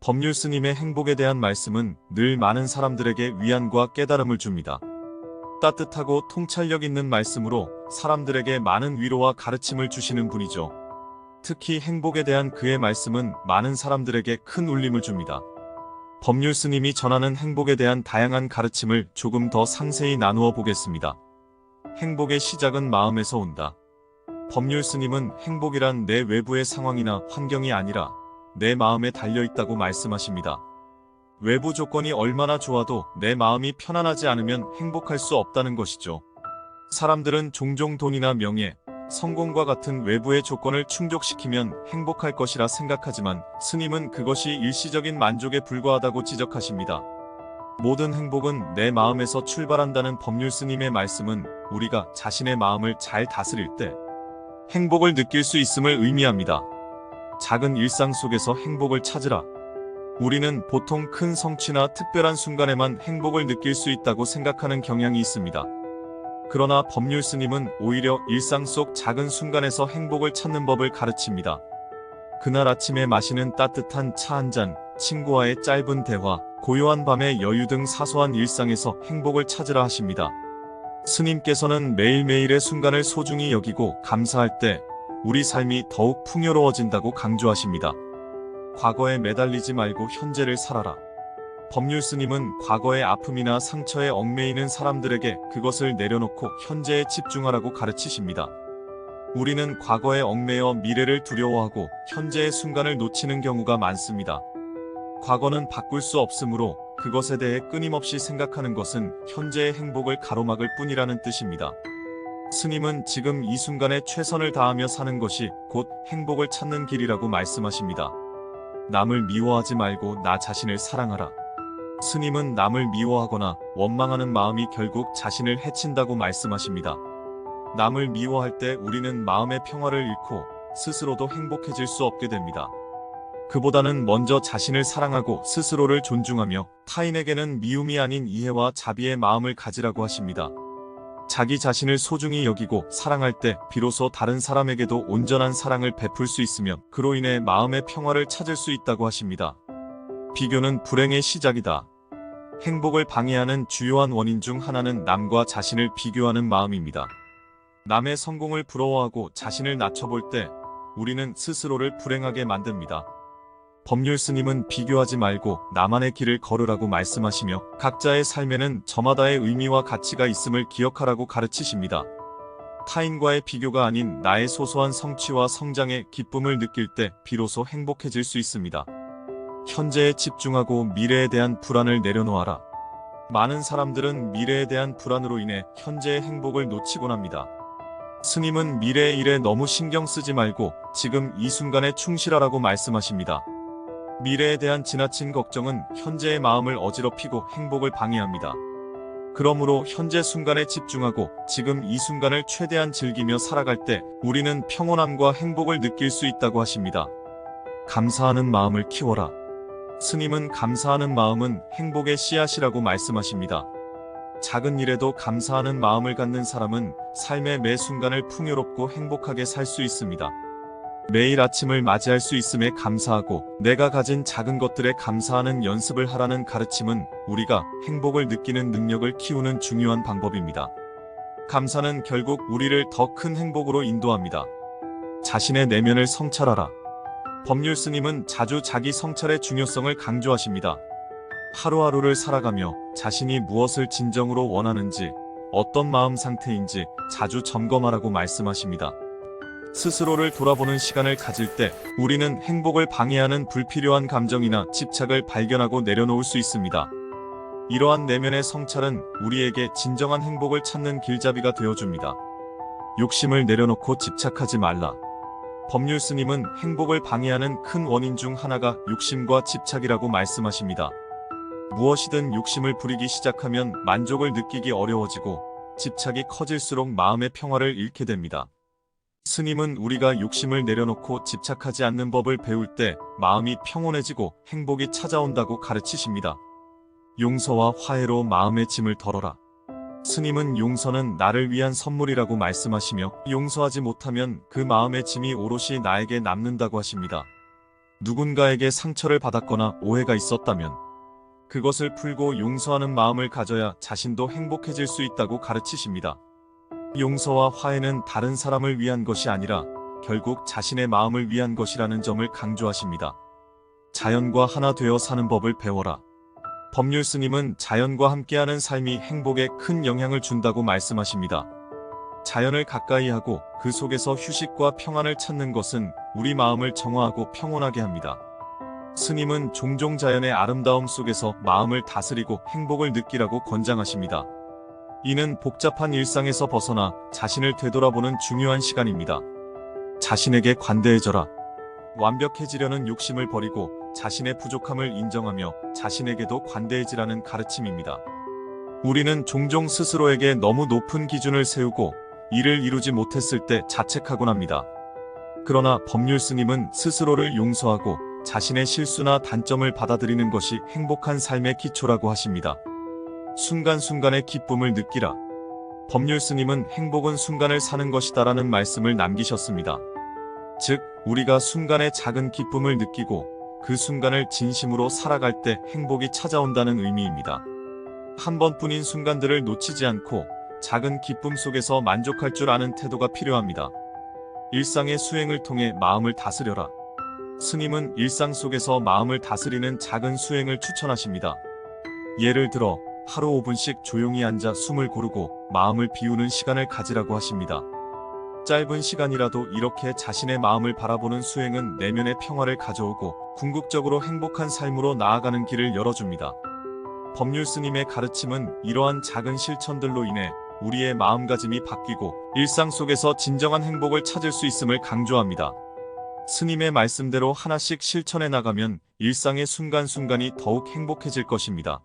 법률 스님의 행복에 대한 말씀은 늘 많은 사람들에게 위안과 깨달음을 줍니다. 따뜻하고 통찰력 있는 말씀으로 사람들에게 많은 위로와 가르침을 주시는 분이죠. 특히 행복에 대한 그의 말씀은 많은 사람들에게 큰 울림을 줍니다. 법률 스님이 전하는 행복에 대한 다양한 가르침을 조금 더 상세히 나누어 보겠습니다. 행복의 시작은 마음에서 온다. 법률 스님은 행복이란 내 외부의 상황이나 환경이 아니라 내 마음에 달려있다고 말씀하십니다. 외부 조건이 얼마나 좋아도 내 마음이 편안하지 않으면 행복할 수 없다는 것이죠. 사람들은 종종 돈이나 명예, 성공과 같은 외부의 조건을 충족시키면 행복할 것이라 생각하지만 스님은 그것이 일시적인 만족에 불과하다고 지적하십니다. 모든 행복은 내 마음에서 출발한다는 법률 스님의 말씀은 우리가 자신의 마음을 잘 다스릴 때 행복을 느낄 수 있음을 의미합니다. 작은 일상 속에서 행복을 찾으라. 우리는 보통 큰 성취나 특별한 순간에만 행복을 느낄 수 있다고 생각하는 경향이 있습니다. 그러나 법률 스님은 오히려 일상 속 작은 순간에서 행복을 찾는 법을 가르칩니다. 그날 아침에 마시는 따뜻한 차 한 잔, 친구와의 짧은 대화, 고요한 밤의 여유 등 사소한 일상에서 행복을 찾으라 하십니다. 스님께서는 매일매일의 순간을 소중히 여기고 감사할 때 우리 삶이 더욱 풍요로워진다고 강조하십니다. 과거에 매달리지 말고 현재를 살아라. 법률 스님은 과거의 아픔이나 상처에 얽매이는 사람들에게 그것을 내려놓고 현재에 집중하라고 가르치십니다. 우리는 과거에 얽매여 미래를 두려워하고 현재의 순간을 놓치는 경우가 많습니다. 과거는 바꿀 수 없으므로 그것에 대해 끊임없이 생각하는 것은 현재의 행복을 가로막을 뿐이라는 뜻입니다. 스님은 지금 이 순간에 최선을 다하며 사는 것이 곧 행복을 찾는 길이라고 말씀하십니다. 남을 미워하지 말고 나 자신을 사랑하라. 스님은 남을 미워하거나 원망하는 마음이 결국 자신을 해친다고 말씀하십니다. 남을 미워할 때 우리는 마음의 평화를 잃고 스스로도 행복해질 수 없게 됩니다. 그보다는 먼저 자신을 사랑하고 스스로를 존중하며 타인에게는 미움이 아닌 이해와 자비의 마음을 가지라고 하십니다. 자기 자신을 소중히 여기고 사랑할 때 비로소 다른 사람에게도 온전한 사랑을 베풀 수 있으며 그로 인해 마음의 평화를 찾을 수 있다고 하십니다. 비교는 불행의 시작이다. 행복을 방해하는 주요한 원인 중 하나는 남과 자신을 비교하는 마음입니다. 남의 성공을 부러워하고 자신을 낮춰볼 때 우리는 스스로를 불행하게 만듭니다. 법률 스님은 비교하지 말고 나만의 길을 걸으라고 말씀하시며 각자의 삶에는 저마다의 의미와 가치가 있음을 기억하라고 가르치십니다. 타인과의 비교가 아닌 나의 소소한 성취와 성장의 기쁨을 느낄 때 비로소 행복해질 수 있습니다. 현재에 집중하고 미래에 대한 불안을 내려놓아라. 많은 사람들은 미래에 대한 불안으로 인해 현재의 행복을 놓치곤 합니다. 스님은 미래의 일에 너무 신경 쓰지 말고 지금 이 순간에 충실하라고 말씀하십니다. 미래에 대한 지나친 걱정은 현재의 마음을 어지럽히고 행복을 방해합니다. 그러므로 현재 순간에 집중하고 지금 이 순간을 최대한 즐기며 살아갈 때 우리는 평온함과 행복을 느낄 수 있다고 하십니다. 감사하는 마음을 키워라. 스님은 감사하는 마음은 행복의 씨앗이라고 말씀하십니다. 작은 일에도 감사하는 마음을 갖는 사람은 삶의 매 순간을 풍요롭고 행복하게 살 수 있습니다. 매일 아침을 맞이할 수 있음에 감사하고 내가 가진 작은 것들에 감사하는 연습을 하라는 가르침은 우리가 행복을 느끼는 능력을 키우는 중요한 방법입니다. 감사는 결국 우리를 더 큰 행복으로 인도합니다. 자신의 내면을 성찰하라. 법률 스님은 자주 자기 성찰의 중요성을 강조하십니다. 하루하루를 살아가며 자신이 무엇을 진정으로 원하는지, 어떤 마음 상태인지 자주 점검하라고 말씀하십니다. 스스로를 돌아보는 시간을 가질 때 우리는 행복을 방해하는 불필요한 감정이나 집착을 발견하고 내려놓을 수 있습니다. 이러한 내면의 성찰은 우리에게 진정한 행복을 찾는 길잡이가 되어줍니다. 욕심을 내려놓고 집착하지 말라. 법률 스님은 행복을 방해하는 큰 원인 중 하나가 욕심과 집착이라고 말씀하십니다. 무엇이든 욕심을 부리기 시작하면 만족을 느끼기 어려워지고 집착이 커질수록 마음의 평화를 잃게 됩니다. 스님은 우리가 욕심을 내려놓고 집착하지 않는 법을 배울 때 마음이 평온해지고 행복이 찾아온다고 가르치십니다. 용서와 화해로 마음의 짐을 덜어라. 스님은 용서는 나를 위한 선물이라고 말씀하시며 용서하지 못하면 그 마음의 짐이 오롯이 나에게 남는다고 하십니다. 누군가에게 상처를 받았거나 오해가 있었다면 그것을 풀고 용서하는 마음을 가져야 자신도 행복해질 수 있다고 가르치십니다. 용서와 화해는 다른 사람을 위한 것이 아니라 결국 자신의 마음을 위한 것이라는 점을 강조하십니다. 자연과 하나 되어 사는 법을 배워라. 법률 스님은 자연과 함께하는 삶이 행복에 큰 영향을 준다고 말씀하십니다. 자연을 가까이 하고 그 속에서 휴식과 평안을 찾는 것은 우리 마음을 정화하고 평온하게 합니다. 스님은 종종 자연의 아름다움 속에서 마음을 다스리고 행복을 느끼라고 권장하십니다. 이는 복잡한 일상에서 벗어나 자신을 되돌아보는 중요한 시간입니다. 자신에게 관대해져라. 완벽해지려는 욕심을 버리고 자신의 부족함을 인정하며 자신에게도 관대해지라는 가르침입니다. 우리는 종종 스스로에게 너무 높은 기준을 세우고 이를 이루지 못했을 때 자책하곤 합니다. 그러나 법률 스님은 스스로를 용서하고 자신의 실수나 단점을 받아들이는 것이 행복한 삶의 기초라고 하십니다. 순간순간의 기쁨을 느끼라. 법률 스님은 행복은 순간을 사는 것이다라는 말씀을 남기셨습니다. 즉, 우리가 순간의 작은 기쁨을 느끼고 그 순간을 진심으로 살아갈 때 행복이 찾아온다는 의미입니다. 한 번뿐인 순간들을 놓치지 않고 작은 기쁨 속에서 만족할 줄 아는 태도가 필요합니다. 일상의 수행을 통해 마음을 다스려라. 스님은 일상 속에서 마음을 다스리는 작은 수행을 추천하십니다. 예를 들어 하루 5분씩 조용히 앉아 숨을 고르고 마음을 비우는 시간을 가지라고 하십니다. 짧은 시간이라도 이렇게 자신의 마음을 바라보는 수행은 내면의 평화를 가져오고 궁극적으로 행복한 삶으로 나아가는 길을 열어줍니다. 법률 스님의 가르침은 이러한 작은 실천들로 인해 우리의 마음가짐이 바뀌고 일상 속에서 진정한 행복을 찾을 수 있음을 강조합니다. 스님의 말씀대로 하나씩 실천해 나가면 일상의 순간순간이 더욱 행복해질 것입니다.